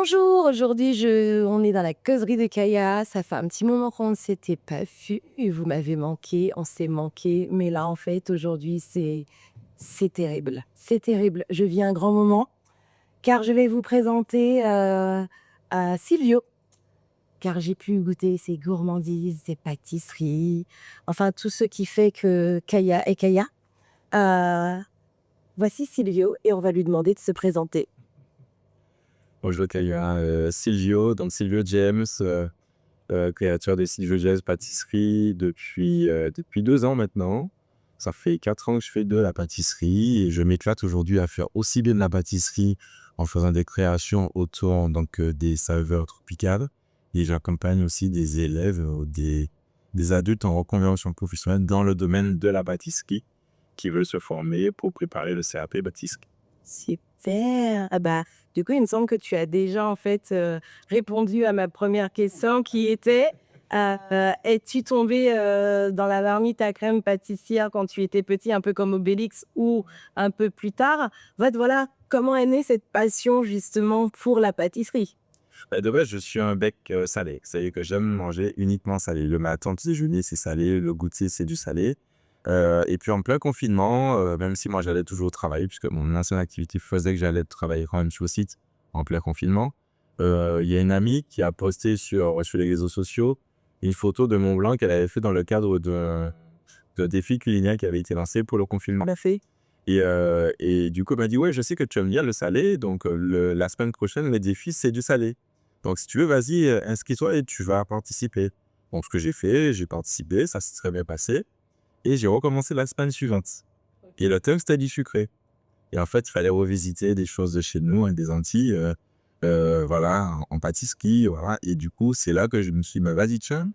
Bonjour, aujourd'hui on est dans la causerie de Kaya. Ça fait un petit moment qu'on ne s'était pas vu. Vous m'avez manqué, on s'est manqué. Mais là, en fait, aujourd'hui, c'est terrible. C'est terrible. Je vis un grand moment car je vais vous présenter à Silvio. Car j'ai pu goûter ses gourmandises, ses pâtisseries, enfin tout ce qui fait que Kaya est Kaya. Euh, Voici Silvio et on va lui demander de se présenter. Bonjour Kaya, Silvio, donc Silvio James, créateur de Silvio James Pâtisserie depuis 2 ans maintenant. Ça fait 4 ans que je fais de la pâtisserie et je m'éclate aujourd'hui à faire aussi bien de la pâtisserie en faisant des créations autour des saveurs tropicales. Et j'accompagne aussi des élèves, des adultes en reconversion professionnelle dans le domaine de la pâtisserie qui veulent se former pour préparer le CAP pâtisserie. Super! Ah bah, du coup, il me semble que tu as déjà en fait répondu à ma première question qui était es-tu tombé dans la marmite à crème pâtissière quand tu étais petit, un peu comme Obélix ou un peu plus tard? En fait, voilà, comment est née cette passion justement pour la pâtisserie? Bah, de base, je suis un bec salé. C'est-à-dire que j'aime manger uniquement salé. Le matin, petit déjeuner, c'est salé. Le goûter, c'est du salé. Et puis en plein confinement, même si moi j'allais toujours au travail, puisque mon ancienne activité faisait que j'allais travailler quand même sur le site en plein confinement, il y a une amie qui a posté sur les réseaux sociaux une photo de Mont Blanc qu'elle avait fait dans le cadre d'un défi culinaire qui avait été lancé pour le confinement. On l'a fait. Et du coup, elle m'a dit, ouais, je sais que tu aimes bien le salé, donc la semaine prochaine, le défi, c'est du salé. Donc, si tu veux, vas-y, inscris-toi et tu vas participer. Donc, ce que j'ai fait, j'ai participé, ça s'est très bien passé. Et j'ai recommencé la semaine suivante. Et le thème, c'était du sucré. Et en fait, il fallait revisiter des choses de chez nous, hein, des Antilles, voilà, en pâtisserie, voilà. Et du coup, c'est là que je me suis dit, bah, vas-y, tiens,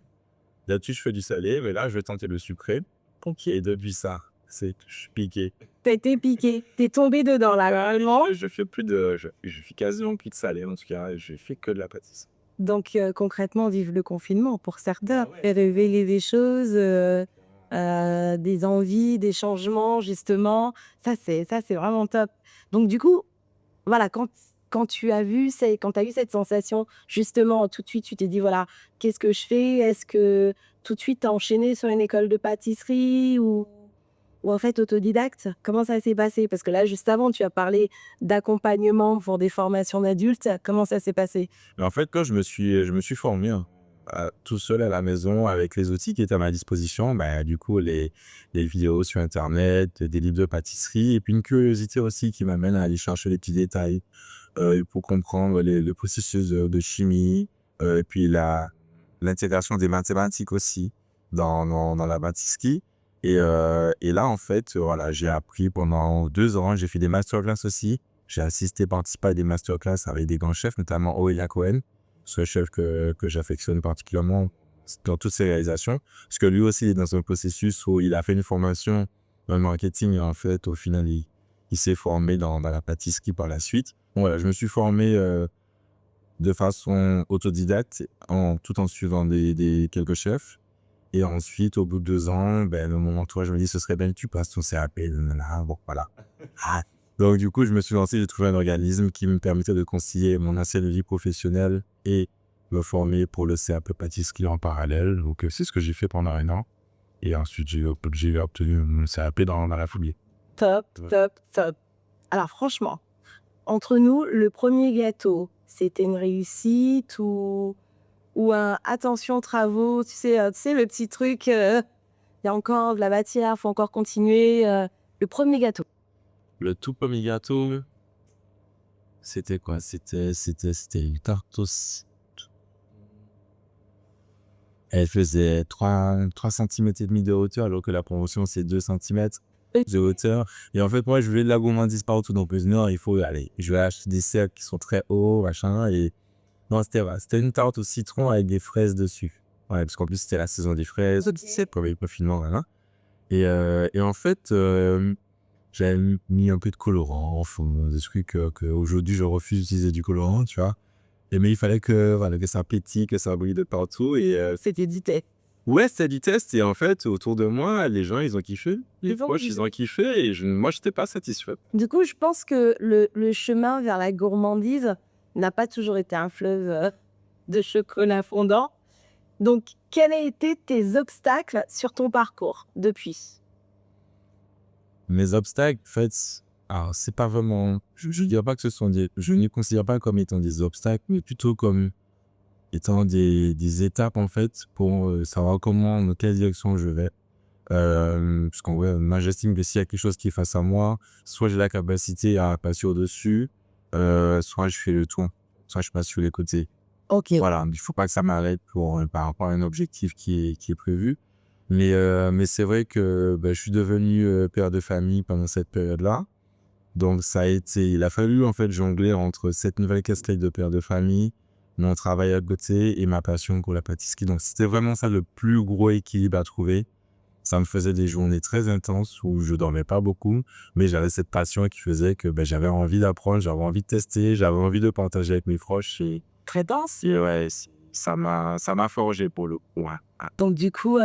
d'habitude, je fais du salé, mais là, je vais tenter le sucré. Ok, et depuis ça, je suis piqué. T'as été piqué, t'es tombé dedans là, vraiment. Je fais quasiment plus de salé, en tout cas, je fais que de la pâtisserie. Donc concrètement, vive le confinement pour certains. Ah ouais. Fait révéler des choses, des envies, des changements justement. Ça c'est vraiment top. Donc du coup, voilà, quand tu as vu quand tu as eu cette sensation, justement, tout de suite, tu t'es dit: «Voilà, qu'est-ce que je fais?» Est-ce que tout de suite tu as enchaîné sur une école de pâtisserie ou en fait autodidacte? Comment ça s'est passé? Parce que là, juste avant, tu as parlé d'accompagnement pour des formations d'adultes. Comment ça s'est passé? Mais en fait, quand je me suis formé, hein, tout seul à la maison avec les outils qui étaient à ma disposition, bah, du coup, les vidéos sur internet, des livres de pâtisserie et puis une curiosité aussi qui m'amène à aller chercher les petits détails, pour comprendre le processus de chimie, et puis l'intégration des mathématiques aussi dans la pâtisserie. Et là, en fait, voilà, j'ai appris pendant 2 ans, j'ai fait des masterclass aussi. J'ai assisté, participé à des masterclass avec des grands chefs, notamment Aurélien Cohen, ce chef que j'affectionne particulièrement dans toutes ses réalisations. Parce que lui aussi, il est dans un processus où il a fait une formation dans le marketing et en fait, au final, il s'est formé dans la pâtisserie par la suite. Bon, voilà, je me suis formé de façon autodidacte, tout en suivant quelques chefs. Et ensuite, au bout de 2 ans, ben, mon entourage me dit, ce serait bien que tu passes ton CAP. Nanana. Bon, voilà. Ah. Donc, du coup, je me suis lancé, j'ai trouvé un organisme qui me permettait de concilier mon ancienne vie professionnelle et me former pour le CAP pâtisserie en parallèle. Donc, c'est ce que j'ai fait pendant 1 an. Et ensuite, j'ai obtenu mon CAP dans la foulée. Top, Ouais. top, top. Alors franchement, entre nous, le premier gâteau, c'était une réussite ou un attention travaux, tu sais le petit truc, il y a encore de la matière, faut encore continuer, le premier gâteau. Le tout premier gâteau, c'était quoi? C'était une tarte Elle faisait 3 centimètres et demi de hauteur, alors que la promotion, c'est 2 centimètres de hauteur. Et en fait, moi, je voulais de la gourmandise partout. Donc, je me suis dit, non, il faut aller. Je vais acheter des cercles qui sont très hauts, machin. Et non, c'était une tarte au citron avec des fraises dessus. Ouais, parce qu'en plus, c'était la saison des fraises. C'est premier confinement, voilà. Et en fait, j'avais mis un peu de colorant, enfin, des trucs que aujourd'hui je refuse d'utiliser du colorant, tu vois. Mais il fallait que, voilà, que ça pétille, que ça brille de partout. C'était du thé. Ouais, c'était du test et en fait, autour de moi, les gens, ils ont kiffé. Les Ils ont proches, ils ont kiffé. kiffé et moi, j'étais pas satisfait. Du coup, je pense que le chemin vers la gourmandise, n'a pas toujours été un fleuve de chocolat fondant. Donc, quels ont été tes obstacles sur ton parcours depuis? Mes obstacles, en fait, alors c'est pas vraiment, je dirais pas que ce sont je ne les considère pas comme étant des obstacles, mais plutôt comme étant des étapes, en fait, pour savoir dans quelle direction je vais. Parce qu'en vrai, moi, j'estime que s'il y a quelque chose qui est face à moi, soit j'ai la capacité à passer au-dessus, soit je fais le tour, soit je passe sur les côtés. Ok. Voilà, il faut pas que ça m'arrête par rapport à un objectif qui est prévu. Mais c'est vrai que je suis devenu père de famille pendant cette période-là. Donc il a fallu en fait jongler entre cette nouvelle casquette de père de famille, mon travail à côté et ma passion pour la pâtisserie. Donc c'était vraiment ça le plus gros équilibre à trouver. Ça me faisait des journées très intenses où je dormais pas beaucoup, mais j'avais cette passion qui faisait que j'avais envie d'apprendre, j'avais envie de tester, j'avais envie de partager avec mes proches. Et très dense. Et ouais, ça m'a forgé pour le coup. Ouais. Donc, du coup,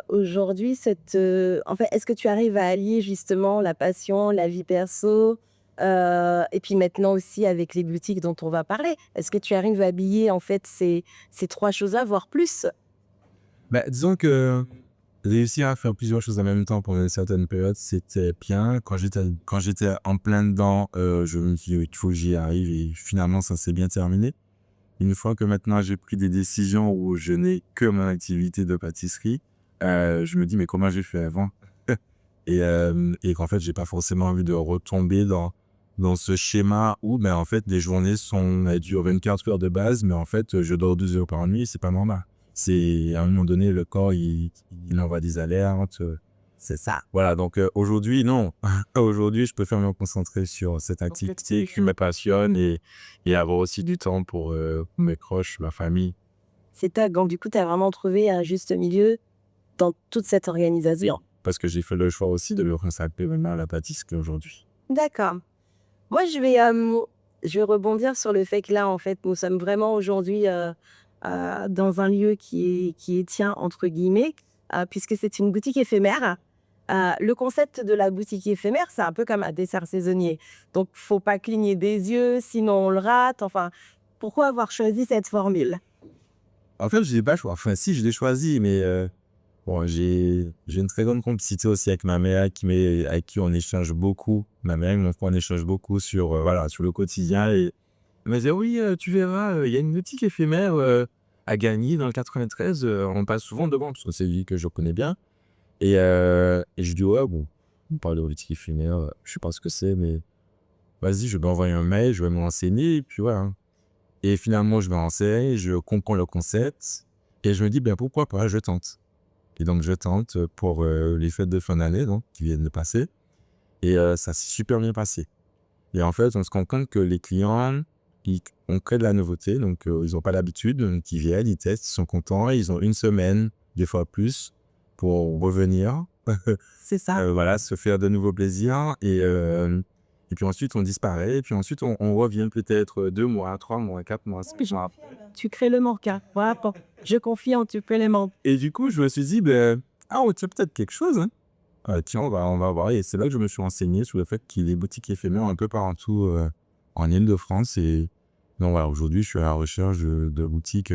aujourd'hui, en fait, est-ce que tu arrives à allier justement la passion, la vie perso, et puis maintenant aussi avec les boutiques dont on va parler? Est-ce que tu arrives à habiller en fait ces 3 choses-là, voire plus? Disons que réussir à faire plusieurs choses en même temps pendant une certaine période, c'était bien. Quand j'étais en plein dedans, je me suis dit: «Il faut que j'y arrive» et finalement ça s'est bien terminé. Une fois que maintenant j'ai pris des décisions où je n'ai que mon activité de pâtisserie, je me dis: «Mais comment j'ai fait avant?» et qu'en fait, j'ai pas forcément envie de retomber dans ce schéma où, en fait, les journées elles durent 24 heures de base, mais en fait, je dors 12 heures par nuit, c'est pas normal. C'est à un moment donné, le corps, il envoie des alertes, c'est ça. Voilà, donc aujourd'hui, non. Aujourd'hui, je préfère me concentrer sur cette activité qui me passionne et avoir aussi du temps pour mes proches, ma famille. C'est ta donc du coup, tu as vraiment trouvé un juste milieu dans toute cette organisation. Parce que j'ai fait le choix aussi de me consacrer maintenant à la pâtisserie aujourd'hui. D'accord. Moi, je vais rebondir sur le fait que là, en fait, nous sommes vraiment aujourd'hui, dans un lieu qui est «tien» entre guillemets, puisque c'est une boutique éphémère. Le concept de la boutique éphémère, c'est un peu comme un dessert saisonnier. Donc faut pas cligner des yeux, sinon on le rate. Enfin, pourquoi avoir choisi cette formule? En fait, je l'ai pas choisi. Enfin, si, je l'ai choisi, mais bon, j'ai une très grande complicité aussi avec ma mère avec qui on échange beaucoup. Ma mère et mon frère, on échange beaucoup sur, voilà, sur le quotidien. Et elle me disait: «Oui, tu verras, il y a une boutique éphémère à Gagny dans le 93, on passe souvent devant», parce que c'est une ville que je connais bien. Et je dis: «Ouais, bon, on parle de boutique éphémère, je sais pas ce que c'est, mais vas-y, je vais envoyer un mail, je vais me renseigner», et puis voilà. Et finalement, je me renseigne, je comprends le concept et je me dis: pourquoi pas, je tente». Et donc je tente pour les fêtes de fin d'année donc qui viennent de passer et ça s'est super bien passé. Et en fait, on se rend compte que les clients, on crée de la nouveauté, donc ils ont pas l'habitude, donc ils viennent, ils testent, ils sont contents, ils ont une semaine, des fois plus, pour revenir, C'est ça. voilà, se faire de nouveaux plaisirs et puis ensuite on disparaît et puis ensuite on revient peut-être 2 mois, 3 mois, 4 mois, 5 mois après. Tu crées le manque, hein. Voilà, bon, je confirme, tu crées le manque. Et du coup, je me suis dit: «Ah, on tient peut-être quelque chose, hein. Ah tiens, on va voir», et c'est là que je me suis renseigné sur le fait qu'il y ait des boutiques éphémères un peu partout, en Île-de-France. Et donc voilà, aujourd'hui, je suis à la recherche de boutiques,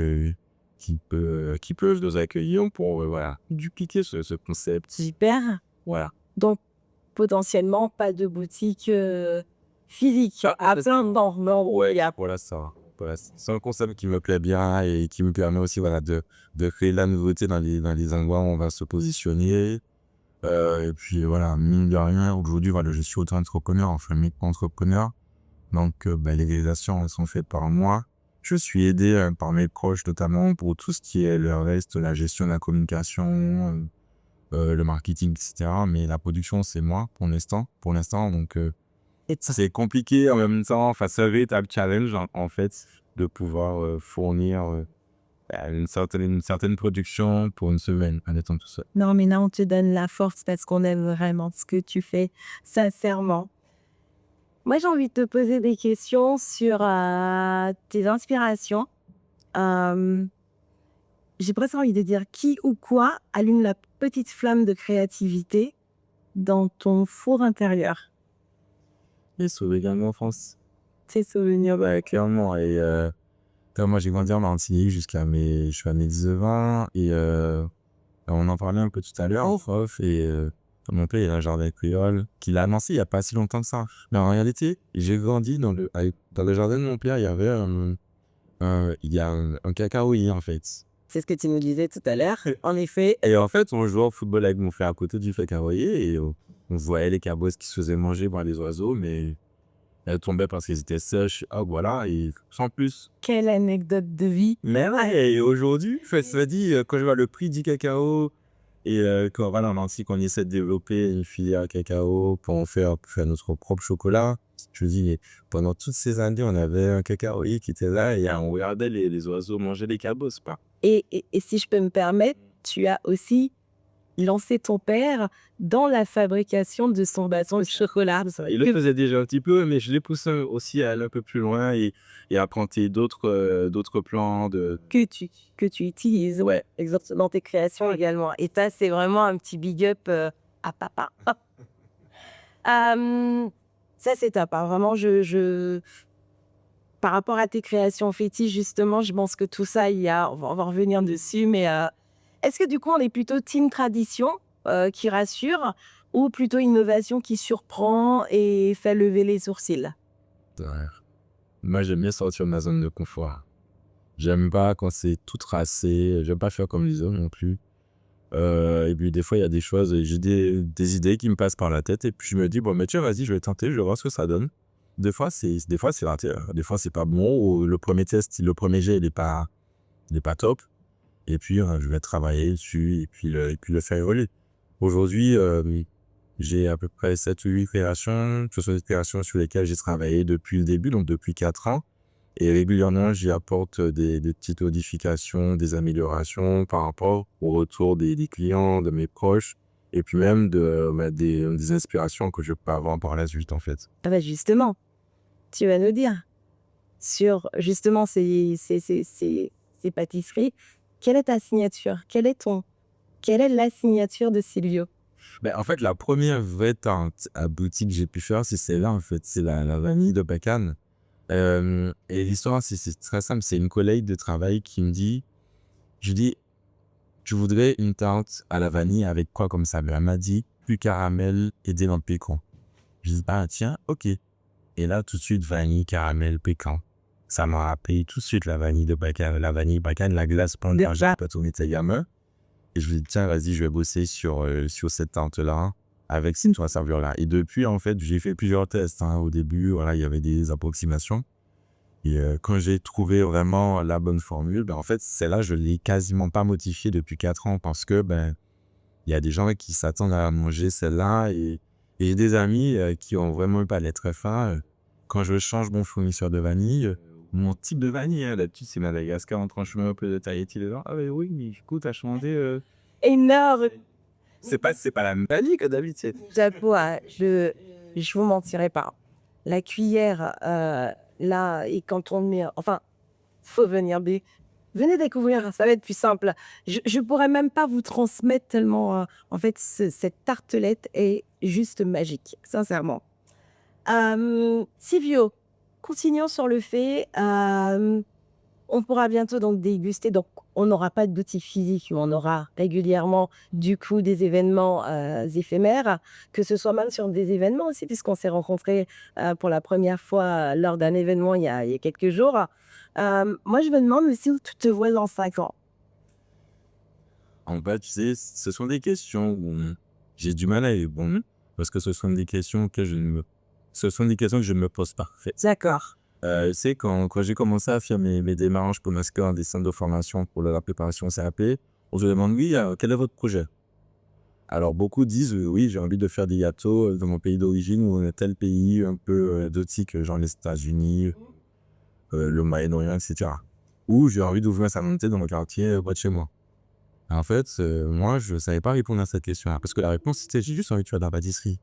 qui peuvent nous accueillir pour, voilà, dupliquer ce concept. Super. Voilà. Donc potentiellement pas de boutique, physique à plein dedans, non, Ouais, il y a voilà ça. Voilà, c'est un concept qui me plaît bien et qui me permet aussi, voilà, de créer de la nouveauté dans les endroits où on va se positionner. Et puis voilà, mine de rien, aujourd'hui, voilà, je suis auto-entrepreneur, enfin micro-entrepreneur. Donc, les réalisations, elles sont faites par moi. Je suis aidé par mes proches, notamment pour tout ce qui est le reste, la gestion de la communication, le marketing, etc. Mais la production, c'est moi pour l'instant. Donc, et ça, c'est compliqué en même temps. Enfin, c'est un véritable challenge, en fait, de pouvoir fournir une certaine production pour une semaine en étant tout seul. non, mais là, on te donne la force parce qu'on aime vraiment ce que tu fais, sincèrement. Moi, j'ai envie de te poser des questions sur, tes inspirations. Hem, j'ai presque envie de dire qui ou quoi allume la petite flamme de créativité dans ton four intérieur? Et sauver également en France. Tes souvenirs. Ouais, clairement. Et comme moi, j'ai grandi en Martinique je suis à mes 19 ans. Et on en parlait un peu tout à l'heure, en prof. Et mon père, il a un jardin créole qu'il a annoncé il n'y a pas si longtemps que ça. Mais en réalité, j'ai grandi dans le jardin de mon père, il y avait un cacaoyer, en fait. C'est ce que tu nous disais tout à l'heure. En effet. Et en fait, on jouait au football avec mon frère à côté du cacaoyer et on voyait les cabosses qui se faisaient manger par les oiseaux, mais elles tombaient parce qu'elles étaient sèches. Ah, voilà, et sans plus. Quelle anecdote de vie. Mais ouais, et aujourd'hui, ça m'a dit, quand je vois le prix du cacao et quand voilà, qu'on essaie de développer une filière cacao pour faire notre propre chocolat, je me dis, mais pendant toutes ces années, on avait un cacaoyer qui était là et on regardait les oiseaux manger les cabosses, pas. Et si je peux me permettre, tu as aussi lancé ton père dans la fabrication de son bâton de chocolat. Il le faisait déjà un petit peu, mais je l'ai poussé aussi à aller un peu plus loin et à planter d'autres plants. Que tu utilises Ouais. dans tes créations également. Et ça, c'est vraiment un petit big up à papa. Ça, c'est top. Hein. Vraiment, par rapport à tes créations fétiches, justement, je pense que tout ça, on va revenir dessus, mais est-ce que du coup, on est plutôt team tradition qui rassure ou plutôt innovation qui surprend et fait lever les sourcils? Ouais. Moi, j'aime bien sortir de ma zone de confort. J'aime pas quand c'est tout tracé. J'aime pas faire comme les autres non plus. Et puis, des fois, il y a des choses, j'ai des idées qui me passent par la tête. Et puis, je me dis, bon, mais tiens, vas-y, je vais tenter, je vais voir ce que ça donne. Des fois, c'est raté. Des fois, c'est pas bon. Ou le premier jet, il est pas top. Et puis, je vais travailler dessus et puis le faire évoluer. Aujourd'hui, j'ai à peu près 7 ou 8 créations. Ce sont des créations sur lesquelles j'ai travaillé depuis le début, donc depuis 4 ans. Et régulièrement, j'y apporte des petites modifications, des améliorations par rapport au retour des clients, de mes proches, et puis même des inspirations que je peux avoir par la suite, en fait. Ah bah justement, tu vas nous dire sur justement ces pâtisseries, quelle est ta signature? Quelle est la signature de Silvio? En fait, la première vraie tarte à boutique que j'ai pu faire, c'est celle-là, en fait. C'est la vanille de Bacane. Et l'histoire, c'est très simple. C'est une collègue de travail qui me dit, je dis, tu voudrais une tarte à la vanille avec quoi comme ça? Elle m'a dit, plus caramel et des noix de pécan. Je dis, bah tiens, ok. Et là, tout de suite, vanille, caramel, pécan. Ça m'a rappelé tout de suite la vanille de Bacane, la glace plein de pas tourner ta gamin. Et je lui dis, tiens, vas-y, je vais bosser sur cette tarte-là avec cette servure-là. Et depuis, en fait, j'ai fait plusieurs tests. Hein. Au début, voilà, il y avait des approximations. Et quand j'ai trouvé vraiment la bonne formule, en fait, celle-là, je ne l'ai quasiment pas modifiée depuis 4 ans parce que il y a des gens qui s'attendent à manger celle-là. Et j'ai des amis qui ont vraiment une palette très fin. Quand je change mon fournisseur de vanille, mon type de vanille, hein, d'habitude, c'est Madagascar en tranchement un peu de Tahiti dedans. Ah oui, mais écoute, t'as changé. Énorme! C'est pas la même vanille que d'habitude. Chapeau, hein, je vous mentirai pas. La cuillère, là, et quand on met, enfin, faut venir, venez découvrir, ça va être plus simple. Je pourrais même pas vous transmettre tellement, en fait, cette tartelette est juste magique, sincèrement. Silvio, continuons sur le fait, on pourra bientôt donc déguster, donc on n'aura pas d'outils physiques, mais on aura régulièrement du coup des événements éphémères, que ce soit même sur des événements aussi, puisqu'on s'est rencontrés pour la première fois lors d'un événement il y a quelques jours. Moi, je me demande aussi où tu te vois dans 5 ans. En fait, tu sais, ce sont des questions où j'ai du mal à y répondre parce que ce sont des questions que je ne me pose pas. En fait. D'accord. Tu sais, quand j'ai commencé à faire mes démarches pour m'inscrire dans des centres de formation pour la préparation CAP, on se demande, oui, quel est votre projet? Alors, beaucoup disent, oui, j'ai envie de faire des gâteaux dans mon pays d'origine ou tel pays un peu exotique, genre les États-Unis, le Moyen-Orient, etc. Ou j'ai envie d'ouvrir un salon de thé dans mon quartier près de chez moi. En fait, moi, je ne savais pas répondre à cette question-là parce que la réponse, c'était j'ai juste envie de faire de la pâtisserie.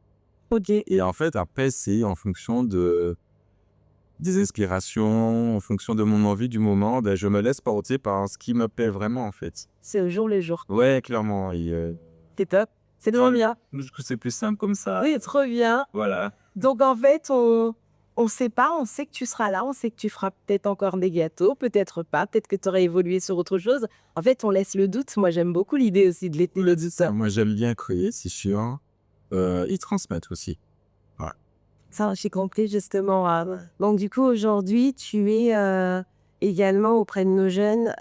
Ok. Et en fait, après, c'est en fonction des inspirations, en fonction de mon envie du moment, je me laisse porter par ce qui me plaît vraiment, en fait. C'est au jour le jour. Ouais, clairement. Et, C'est top. C'est trop bien. c'est plus simple comme ça. Oui, trop bien. Voilà. Donc en fait, On sait pas, on sait que tu seras là, on sait que tu feras peut-être encore des gâteaux, peut-être pas, peut-être que tu aurais évolué sur autre chose. En fait, on laisse le doute. Moi, j'aime beaucoup l'idée aussi de Vous l'été. le dites ça, moi j'aime bien créer, c'est sûr. Ils transmettent aussi. Ouais. Ça, j'ai compris justement. Donc, du coup, aujourd'hui, tu es également auprès de nos jeunes.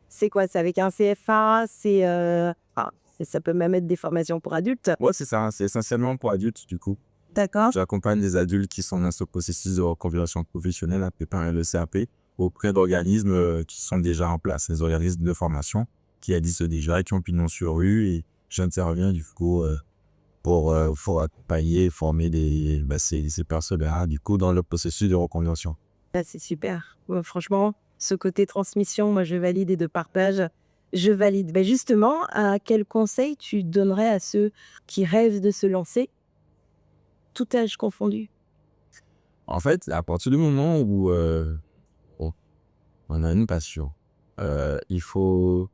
C'est quoi? C'est avec un CFA? Ça peut même être des formations pour adultes. Ouais, c'est ça, c'est essentiellement pour adultes du coup. D'accord. J'accompagne des adultes qui sont dans ce processus de reconversion professionnelle à préparer le CAP auprès d'organismes qui sont déjà en place, les organismes de formation qui existent déjà, qui ont pignon sur rue et j'interviens du coup pour accompagner, former ces personnes-là du coup dans le processus de reconversion. Ah, c'est super. Ouais, franchement, ce côté transmission, moi, je valide et de partage, je valide. Ben justement, quel conseil tu donnerais à ceux qui rêvent de se lancer, tout âge confondu? En fait, à partir du moment où on a une passion, il faut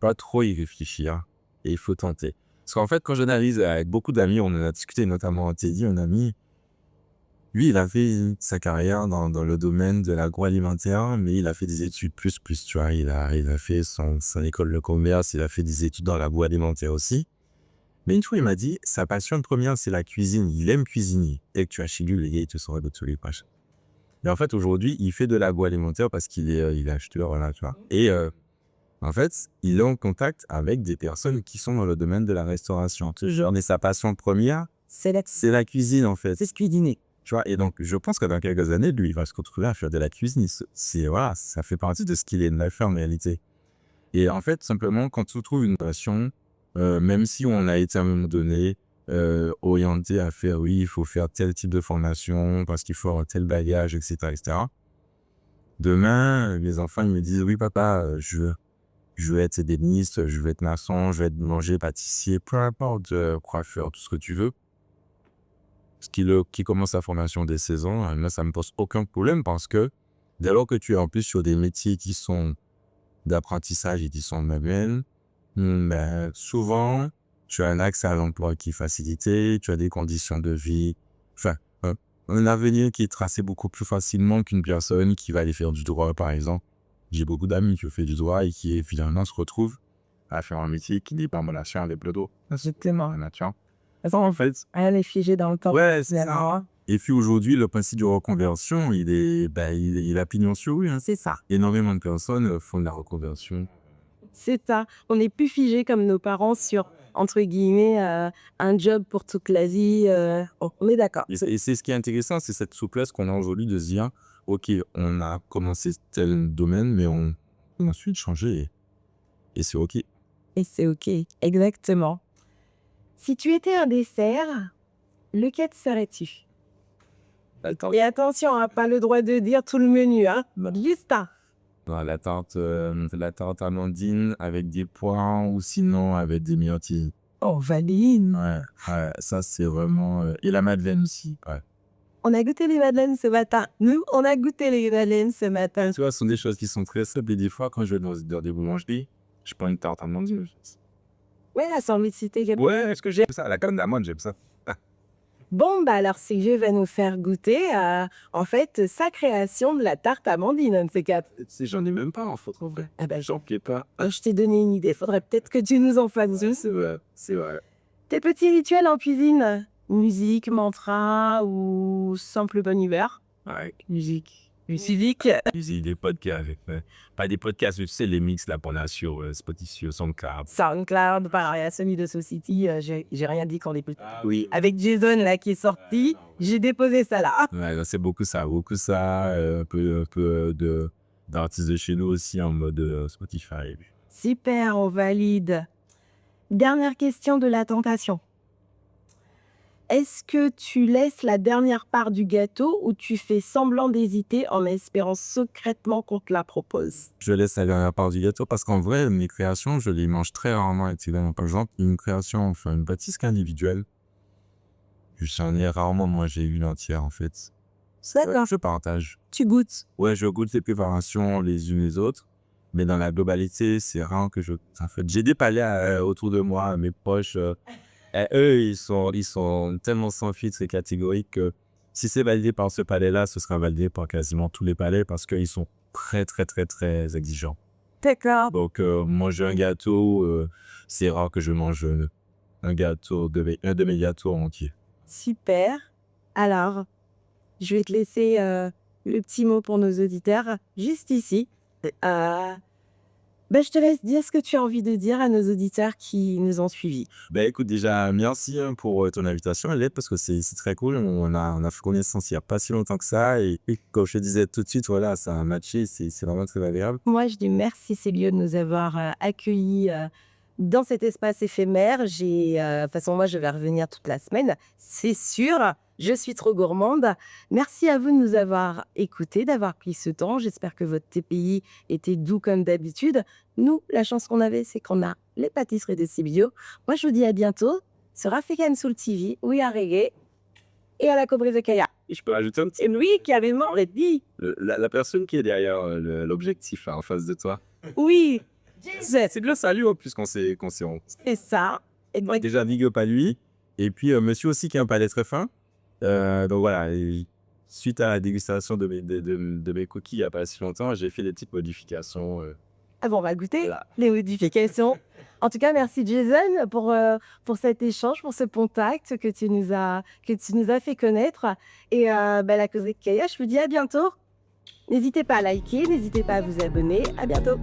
pas trop y réfléchir et il faut tenter. Parce qu'en fait, quand j'analyse avec beaucoup d'amis, on en a discuté, notamment Teddy, un ami, lui, il a fait sa carrière dans le domaine de l'agroalimentaire, mais il a fait des études plus, tu vois. Il a fait son école de commerce, il a fait des études dans l'agroalimentaire aussi. Mais une fois, il m'a dit, sa passion première, c'est la cuisine. Il aime cuisiner. Et que tu as chez lui, les gars, il te sera de tous les pages. Et en fait, aujourd'hui, il fait de l'agroalimentaire parce il est acheteur, voilà, tu vois. Et en fait, il est en contact avec des personnes qui sont dans le domaine de la restauration. Toujours. Mais sa passion première, c'est la cuisine, en fait. C'est se cuisiner. Tu vois, et donc, je pense que dans quelques années, lui, il va se retrouver à faire de la cuisine. Voilà, ça fait partie de ce qu'il est de faire en réalité. Et en fait, simplement, quand tu trouves une passion, même si on a été à un moment donné orienté à faire, oui, il faut faire tel type de formation parce qu'il faut avoir tel bagage, etc., etc. Demain, les enfants, ils me disent, oui, papa, je veux être ébéniste, je veux être maçon, je veux être boulanger, pâtissier, peu importe, coiffeur, tout ce que tu veux. Qui commence sa formation dès 16 ans, là, ça me pose aucun problème parce que dès lors que tu es en plus sur des métiers qui sont d'apprentissage et qui sont manuels, ben, souvent, tu as un accès à l'emploi qui est facilité, tu as des conditions de vie, enfin, un avenir qui est tracé beaucoup plus facilement qu'une personne qui va aller faire du droit, par exemple. J'ai beaucoup d'amis qui ont fait du droit et qui, finalement, se retrouvent à faire un métier qui n'est pas en relation avec le droit. Exactement. La nature. En fait, Rien n'est figé dans le temps. ouais, c'est ça. Et puis aujourd'hui, le principe de reconversion, il a pignon sur rue, hein. C'est ça. Énormément de personnes font de la reconversion. C'est ça. On n'est plus figé comme nos parents sur, entre guillemets, un job pour toute la vie. On est d'accord. Et c'est ce qui est intéressant, c'est cette souplesse qu'on a aujourd'hui de se dire, ok, on a commencé tel domaine, mais on a ensuite changé et c'est ok. Et c'est OK. Exactement. Si tu étais un dessert, lequel serais-tu? Attends. Et attention, pas le droit de dire tout le menu, hein. Juste un. La tarte amandine avec des pois ou sinon avec des myrtilles. Oh, valide. Ouais, ça c'est vraiment... et la madeleine aussi. Ouais. On a goûté les madeleines ce matin. Nous, on a goûté les madeleines ce matin. Tu vois, ce sont des choses qui sont très simples et des fois, quand je vais dans des boulangeries, je prends une tarte amandine. Ouais, la simplicité. Ouais, est-ce que j'aime ça? La crème d'amande, j'aime ça. Bon, bah alors CG va nous faire goûter en fait sa création de la tarte amandine, un de ces quatre. J'en ai même pas en fait, en vrai. Ah ben, J'en ai pas. je t'ai donné une idée. Faudrait peut-être que tu nous en fasses deux. C'est vrai, c'est vrai. Tes petits rituels en cuisine? Musique, mantra ou simple bonne humeur? Ouais, Musique. Musique. des podcasts, pas des podcasts, tu sais, les mix là qu'on a sur Spotify, SoundCloud. SoundCloud, pareil, à celui de Society, j'ai rien dit qu'on écoute. Oui. Avec Jason là qui est sorti, j'ai déposé ça là. Ouais, c'est beaucoup ça, un peu d'artistes de chez nous aussi en mode Spotify. Super, on valide. Dernière question de la tentation. Est-ce que tu laisses la dernière part du gâteau ou tu fais semblant d'hésiter en espérant secrètement qu'on te la propose? Je laisse la dernière part du gâteau parce qu'en vrai, mes créations, je les mange très rarement avec ces dernières. Par exemple, une création, enfin une pâtisserie individuelle, j'en ai rarement mangé une entière en fait. D'accord. Je partage. Tu goûtes. Ouais, je goûte les préparations les unes les autres, mais dans la globalité, c'est rare que je... En fait, j'ai des palais autour de moi, mes proches, et eux, ils sont tellement sans filtre et catégoriques que Si c'est validé par ce palais-là, ce sera validé par quasiment tous les palais parce qu'ils sont très, très, très, très exigeants. D'accord. Donc, manger un gâteau, c'est rare que je mange un de mes gâteaux entiers. Super. Alors, je vais te laisser le petit mot pour nos auditeurs, juste ici. Je te laisse dire ce que tu as envie de dire à nos auditeurs qui nous ont suivis. Ben écoute, déjà, merci pour ton invitation, Elliot, parce que c'est très cool. On a fait connaissance il n'y a pas si longtemps que ça. Et comme je te disais tout de suite, voilà, ça a matché. C'est vraiment très agréable. Moi, je dis merci Célio de nous avoir accueillis dans cet espace éphémère. De toute façon, moi, je vais revenir toute la semaine, c'est sûr. Je suis trop gourmande. Merci à vous de nous avoir écoutés, d'avoir pris ce temps. J'espère que votre TPI était doux comme d'habitude. Nous, la chance qu'on avait, c'est qu'on a les pâtisseries de Célio. Moi, je vous dis à bientôt sur African Soul TV, We Are Reggae et à la Cobrise de Kaya. Et je peux rajouter un petit. Et oui, carrément, dit. La personne qui est derrière l'objectif, là, en face de toi. Oui, C'est de le salut, en plus, qu'on s'est. c'est ça. Et moi, Déjà, big up à lui. Et puis, monsieur aussi qui a un palais très fin. Donc voilà, et suite à la dégustation de mes cookies il n'y a pas si longtemps, j'ai fait des petites modifications. Ah bon, on va goûter Voilà. les modifications. En tout cas, merci Jason pour cet échange, pour ce contact que tu nous as fait connaître. Et la causerie de Kaya, je vous dis à bientôt. N'hésitez pas à liker, n'hésitez pas à vous abonner. À bientôt.